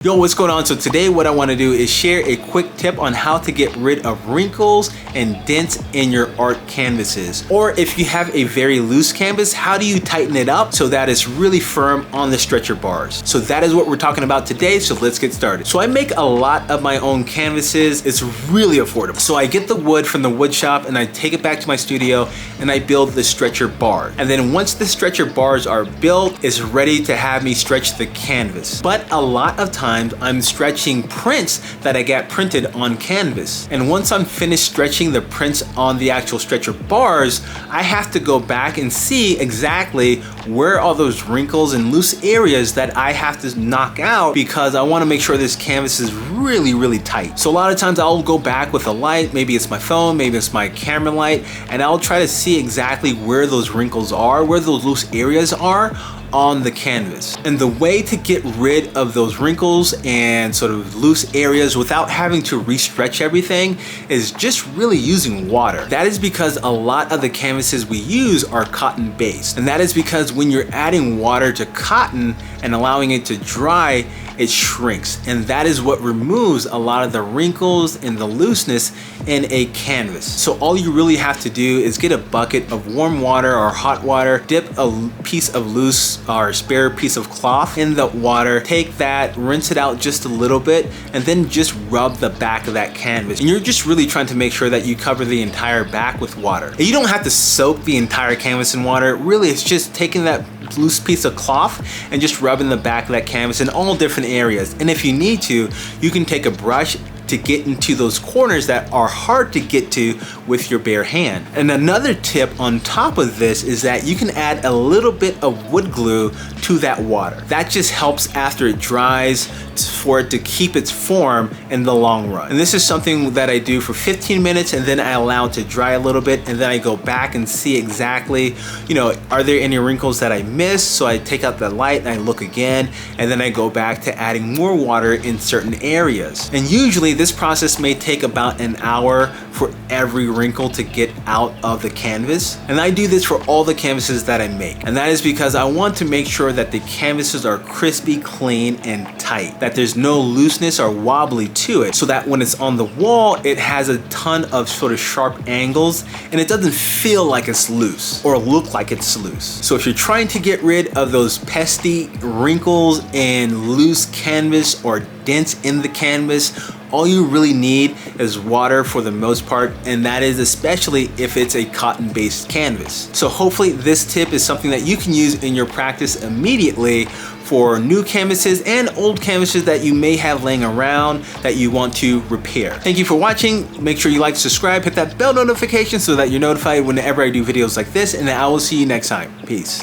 Yo, what's going on? So today what I want to do is share a quick tip on how to get rid of wrinkles and dents in your art canvases. Or if you have a very loose canvas, how do you tighten it up so that it's really firm on the stretcher bars? So that is what we're talking about today, so let's get started. So I make a lot of my own canvases. It's really affordable. So I get the wood from the wood shop and I take it back to my studio and I build the stretcher bar. And then once the stretcher bars are built, it's ready to have me stretch the canvas. But a lot of times I'm stretching prints that I got printed on canvas. And once I'm finished stretching the prints on the actual stretcher bars, I have to go back and see exactly where all those wrinkles and loose areas that I have to knock out because I want to make sure this canvas is really tight. So a lot of times I'll go back with a light, maybe it's my phone, maybe it's my camera light, and I'll try to see exactly where those wrinkles are, where those loose areas are on the canvas. And the way to get rid of those wrinkles and sort of loose areas without having to re-stretch everything is just really using water. That is because a lot of the canvases we use are cotton based. And that is because when you're adding water to cotton and allowing it to dry, it shrinks. And that is what removes a lot of the wrinkles and the looseness in a canvas. So all you really have to do is get a bucket of warm water or hot water, dip a piece of loose or spare piece of cloth in the water, take that, rinse it out just a little bit, and then just rub the back of that canvas. And you're just really trying to make sure that you cover the entire back with water. And you don't have to soak the entire canvas in water. Really, it's just taking that loose piece of cloth and just rubbing the back of that canvas in all different areas. And if you need to, you can take a brush to get into those corners that are hard to get to with your bare hand. And another tip on top of this is that you can add a little bit of wood glue to that water. That just helps after it dries for it to keep its form in the long run. And this is something that I do for 15 minutes and then I allow it to dry a little bit and then I go back and see exactly, are there any wrinkles that I missed? So I take out the light and I look again and then I go back to adding more water in certain areas. And usually this process may take about an hour for every wrinkle to get out of the canvas. And I do this for all the canvases that I make. And that is because I want to make sure that the canvases are crispy, clean, and tight. That there's no looseness or wobbly to it so that when it's on the wall, it has a ton of sort of sharp angles and it doesn't feel like it's loose or look like it's loose. So if you're trying to get rid of those pesky wrinkles and loose canvas or dents in the canvas, all you really need is water for the most part, and that is especially if it's a cotton-based canvas. So hopefully this tip is something that you can use in your practice immediately for new canvases and old canvases that you may have laying around that you want to repair. Thank you for watching. Make sure you like, subscribe, hit that bell notification so that you're notified whenever I do videos like this, and I will see you next time. Peace.